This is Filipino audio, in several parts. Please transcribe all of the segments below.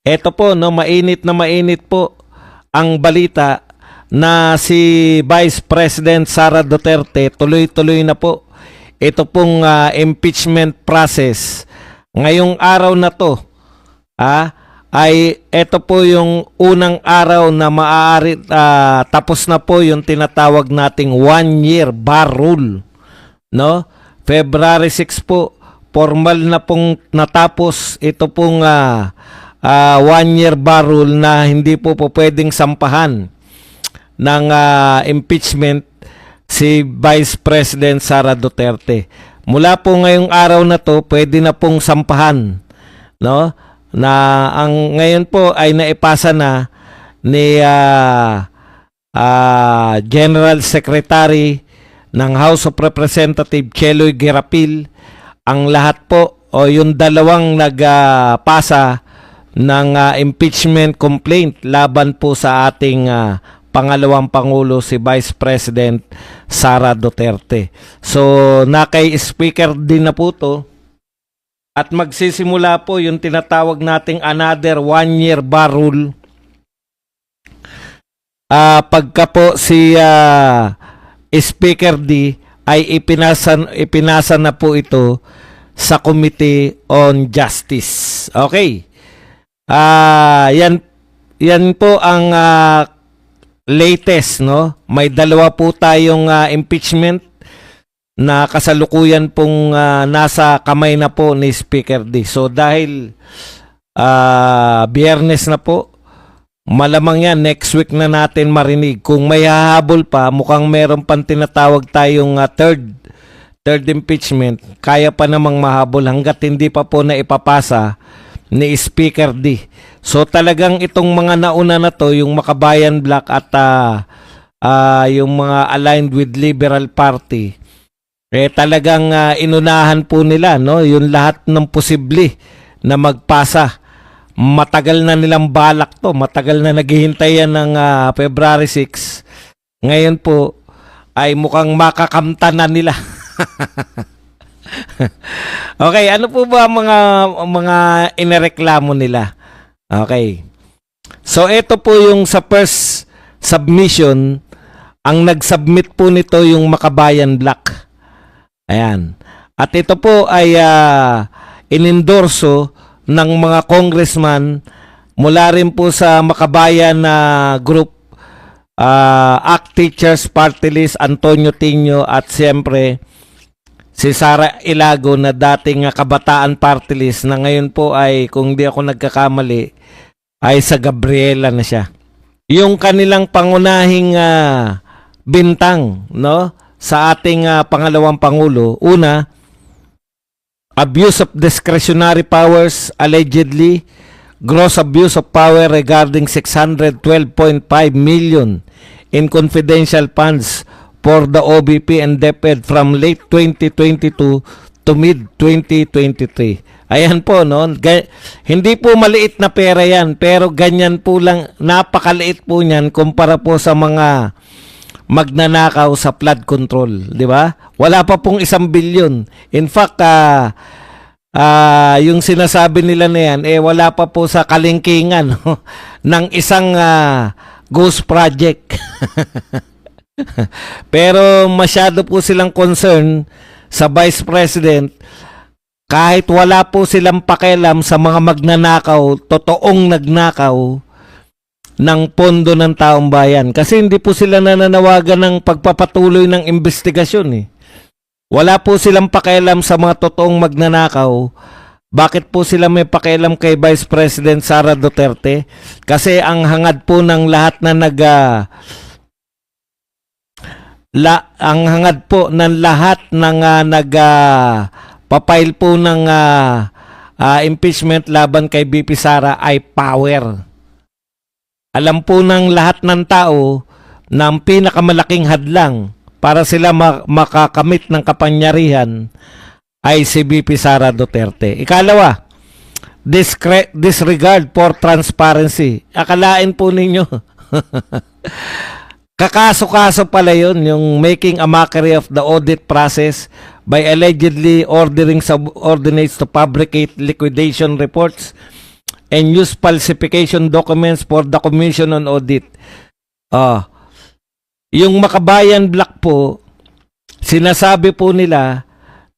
Eto po, no, na mainit po ang balita na si Vice President Sara Duterte tuloy-tuloy na po ito pong impeachment process. Ngayong araw na to, ay ito po yung unang araw na maaari tapos na po yung tinatawag nating 1-year bar rule, no? February 6 po, formal na pong natapos ito pong 1-year bar rule na hindi po pwedeng sampahan ng impeachment si Vice President Sara Duterte. Mula po ngayong araw na to, pwede na pong sampahan, no? Na ang ngayon po ay naipasa na ni General Secretary ng House of Representatives Cheloy Guerapil ang lahat po o yung dalawang nagpasa ng impeachment complaint laban po sa ating pangalawang Pangulo si Vice President Sara Duterte. So nakay speaker din na po to at magsisimula po yung tinatawag nating another 1-year bar rule. Pagka po si Speaker D ay ipinasa na po ito sa Committee on Justice. Okay. Yan po ang latest, no? May dalawa po tayong impeachment na kasalukuyan pong nasa kamay na po ni Speaker D. So dahil Biyernes na po, malamang yan next week na natin marinig. Kung may hahabol pa, mukhang meron pang tinatawag tayong third impeachment, kaya pa namang mahabol hanggat hindi pa po na ipapasa ni Speaker D. So talagang itong mga nauna na to, yung Makabayan Bloc at yung mga aligned with Liberal Party, talagang inunahan po nila, no, yung lahat ng posible na magpasa. Matagal na nilang balak to, matagal na naghihintay yan ng February 6. Ngayon po ay mukhang makakamta na nila. Okay, ano po ba mga inireklamo nila? Okay. So ito po yung sa first submission, ang nag-submit po nito yung Makabayan Bloc. Ayan. At ito po ay inendorso ng mga congressman mula rin po sa Makabayan Group, ACT Teachers Party List, Antonio Tino at siyempre si Sara Ilago na dating Kabataan Party List na ngayon po ay, kung di ako nagkakamali, ay sa Gabriela na siya. Yung kanilang pangunahing bintang, no, sa ating pangalawang Pangulo, una, abuse of discretionary powers, allegedly, gross abuse of power regarding 612.5 million in confidential funds for the OBP and DepEd from late 2022 to mid-2023. Ayan po, no? Hindi po maliit na pera yan, pero ganyan po lang, napakaliit po niyan kumpara po sa mga magnanakaw sa flood control, di ba? Wala pa pong 1 billion. In fact, yung sinasabi nila na yan, wala pa po sa kalingkingan ng isang ghost project. Pero masyado po silang concern sa Vice President kahit wala po silang pakialam sa mga magnanakaw, totoong nagnakaw ng pondo ng taong bayan. Kasi hindi po sila nananawagan ng pagpapatuloy ng investigasyon. Wala po silang pakialam sa mga totoong magnanakaw. Bakit po sila may pakialam kay Vice President Sara Duterte? Kasi ang hangad po ng lahat na ang hangad po ng lahat ng papile po ng impeachment laban kay BP Sara ay power. Alam po ng lahat ng tao na ang pinakamalaking hadlang para sila makakamit ng kapangyarihan ay si BP Sara Duterte. Ikalawa, disregard for transparency. Akalain po ninyo. Kakaso-kaso pala yun, yung making a mockery of the audit process by allegedly ordering subordinates to fabricate liquidation reports and use falsification documents for the Commission on Audit. Yung Makabayan Black po, sinasabi po nila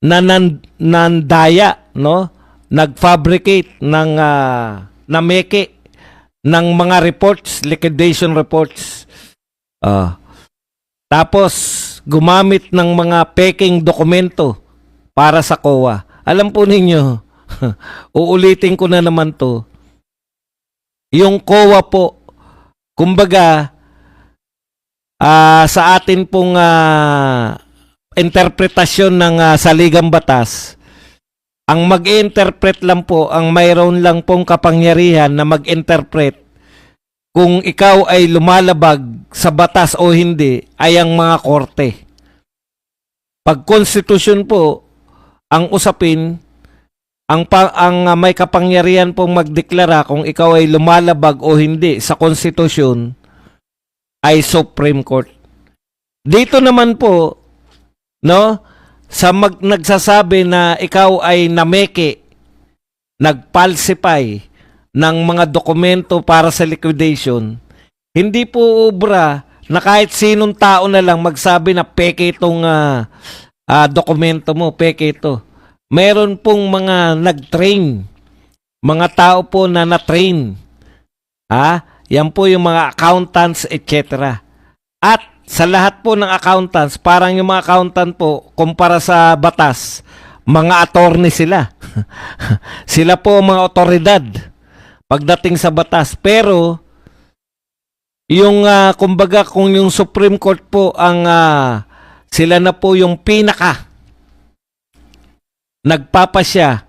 na nandaya, no? Nag-fabricate ng nameke ng mga reports, liquidation reports. Tapos gumamit ng mga peking dokumento para sa COA. Alam po ninyo, uulitin ko na naman to. Yung COA po, kumbaga, sa atin pong interpretasyon ng saligang batas, ang mag-interpret lang po, ang mayroon lang pong kapangyarihan na mag-interpret kung ikaw ay lumalabag sa batas o hindi ay ang mga korte. Pag konstitusyon po ang usapin, ang may kapangyarihan pong magdeklara kung ikaw ay lumalabag o hindi sa konstitusyon ay Supreme Court. Dito naman po, no, sa nagsasabi na ikaw ay nameke, nagpalsify ng mga dokumento para sa liquidation, hindi po obra na kahit sinong tao na lang magsabi na peke itong dokumento mo, peke ito. Meron pong mga nag-train, mga tao po na na-train. Yan po yung mga accountants, etc. At sa lahat po ng accountants, parang yung mga accountant po, kumpara sa batas, mga attorney sila. Sila po mga otoridad pagdating sa batas. Pero, yung, kumbaga, kung yung Supreme Court po, sila na po yung pinaka nagpapasya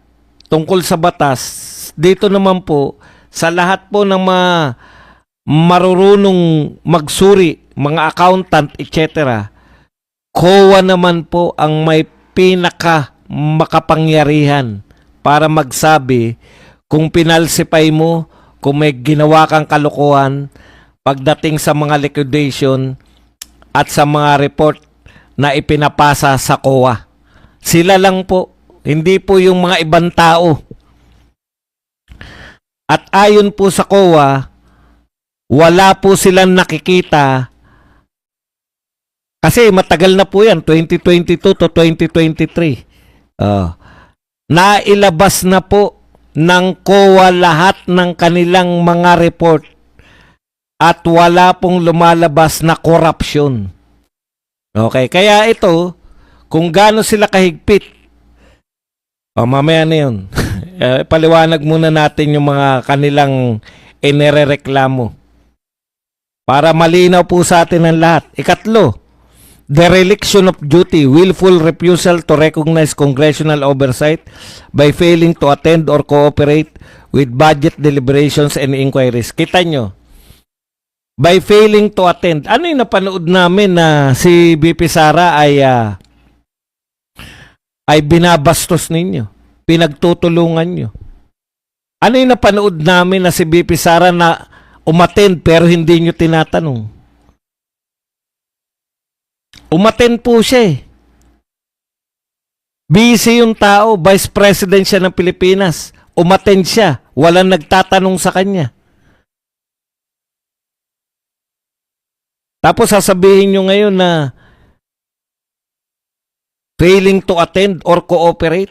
tungkol sa batas, dito naman po, sa lahat po ng mga marurunong magsuri, mga accountant, etc. COA naman po ang may pinaka makapangyarihan para magsabi kung pinalsify mo, kung may ginawa kang kalokohan pagdating sa mga liquidation at sa mga report na ipinapasa sa COA. Sila lang po, hindi po yung mga ibang tao. At ayon po sa COA, wala po silang nakikita kasi matagal na po yan, 2022 to 2023. Nailabas na po ng COA lahat ng kanilang mga report at wala pong lumalabas na corruption. Okay, kaya ito, kung gaano sila kahigpit, mamaya na yun. Paliwanag muna natin yung mga kanilang inirereklamo. Para malinaw po sa atin ang lahat. Ikatlo, dereliction of duty, willful refusal to recognize congressional oversight by failing to attend or cooperate with budget deliberations and inquiries. Kita nyo, by failing to attend, ano yung napanood namin na si BP Sara ay binabastos ninyo, pinagtutulungan nyo? Ano yung napanood namin na si BP Sara na umattend pero hindi nyo tinatanong? Umattend po siya eh. Busy yung tao, Vice President siya ng Pilipinas. Umattend siya, walang nagtatanong sa kanya. Tapos sasabihin nyo ngayon na failing to attend or cooperate.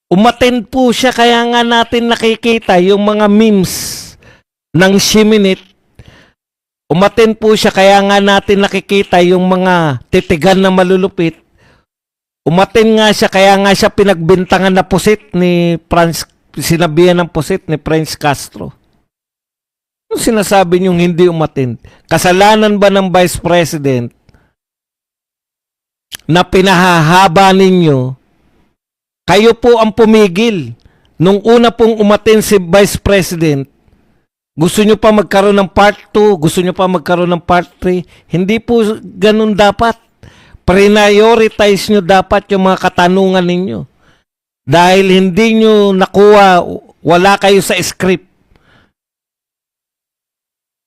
Umattend po siya, kaya nga natin nakikita yung mga memes ng Shiminit. Umattend po siya, kaya nga natin nakikita yung mga titigan na malulupit. Umattend nga siya, kaya nga siya pinagbintangan na pusit ni sinabihan ng pusit ni Prince Castro. Ano sinasabi niyong hindi umattend? Kasalanan ba ng Vice President na pinahahaba ninyo? Kayo po ang pumigil. Nung una pong umattend si Vice President, gusto nyo pa magkaroon ng part 2, gusto nyo pa magkaroon ng part 3. Hindi po ganun dapat. Prioritize nyo dapat yung mga katanungan ninyo. Dahil hindi nyo nakuha, wala kayo sa script.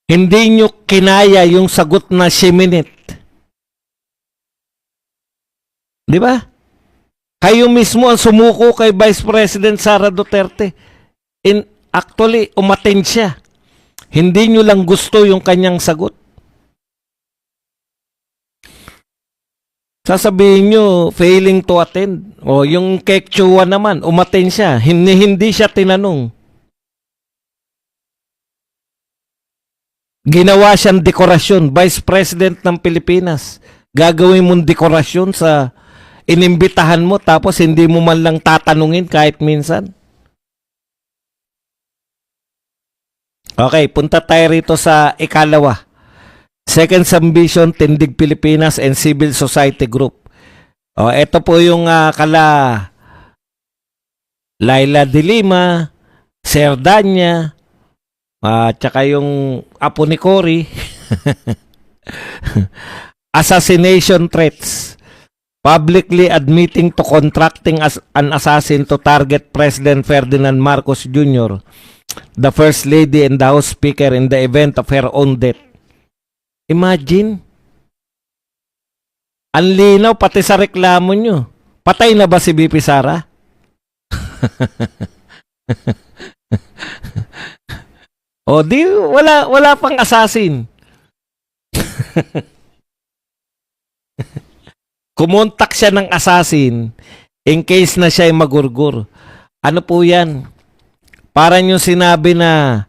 Hindi nyo kinaya yung sagot na Shiminit. Di ba? Kayo mismo ang sumuko kay Vice President Sara Duterte. Actually, umattend siya. Hindi nyo lang gusto yung kanyang sagot. Sasabihin nyo, failing to attend. O yung Kekchua naman, umattend siya. Hindi siya tinanong. Ginawa siyang dekorasyon, Vice President ng Pilipinas. Gagawin mong dekorasyon sa inimbitahan mo tapos hindi mo man lang tatanungin kahit minsan. Okay, punta tayo rito sa ikalawa. Second submission, Tindig Pilipinas and Civil Society Group. O, ito po yung kala Laila de Lima, Serdanya, tsaka yung apo ni Cory. Assassination threats. Publicly admitting to contracting as an assassin to target President Ferdinand Marcos Jr., the First Lady and the House Speaker in the event of her own death. Imagine. Ang linaw pati sa reklamo nyo. Patay na ba si BP Sara? O di, wala pang assassin. Kumontak siya ng assassin in case na siya ay magurgur. Ano po yan? Parang yung sinabi na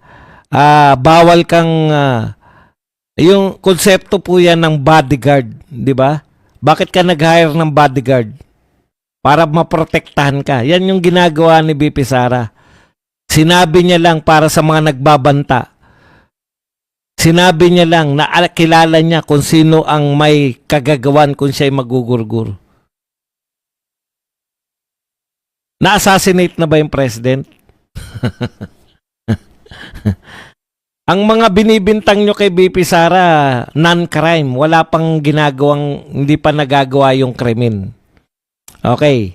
bawal kang yung konsepto po yan ng bodyguard, di ba? Bakit ka nag-hire ng bodyguard? Para maprotektahan ka. Yan yung ginagawa ni BP Sara. Sinabi niya lang para sa mga nagbabanta. Sinabi niya lang na kilala niya kung sino ang may kagagawan kung siya'y magugurgur. Na-assassinate na ba yung president? Ang mga binibintang nyo kay BP Sara, non-crime. Wala pang ginagawang, hindi pa nagagawa yung krimen. Okay.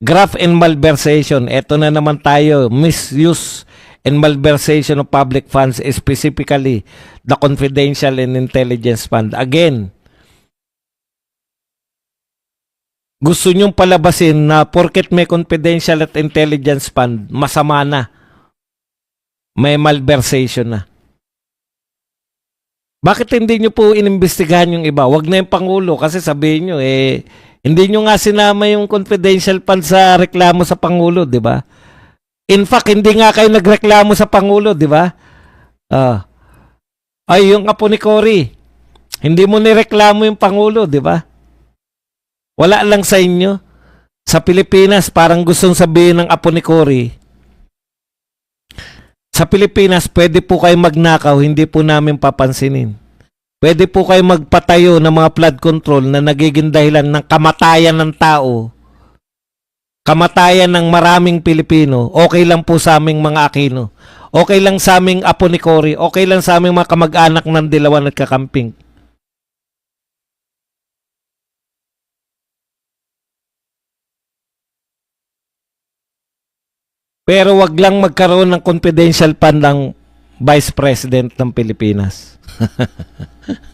Graft and malversation. Ito na naman tayo. Misuse and malversation of public funds, specifically the Confidential and Intelligence Fund. Again, gusto nyong palabasin na porket may Confidential at Intelligence Fund, masama na. May malversation na. Bakit hindi nyo po inimbestigahan yung iba? Wag na yung Pangulo kasi sabihin nyo, hindi nyo nga sinama yung confidential fund sa reklamo sa Pangulo, di ba? In fact, hindi nga kayo nagreklamo sa Pangulo, di ba? Ay, yung apo ni Cory, hindi mo nireklamo yung Pangulo, di ba? Wala lang sa inyo. Sa Pilipinas, parang gustong sabihin ng apo ni Cory, sa Pilipinas, pwede po kayo magnakaw, hindi po namin papansinin. Pwede po kayo magpatayo ng mga flood control na nagiging dahilan ng kamatayan ng tao, kamatayan ng maraming Pilipino. Okay lang po sa aming mga Aquino. Okay lang sa aming apo ni Cory. Okay lang sa aming mga kamag-anak ng Dilawan at Kakamping. Pero wag lang magkaroon ng confidential fund ng Vice President ng Pilipinas.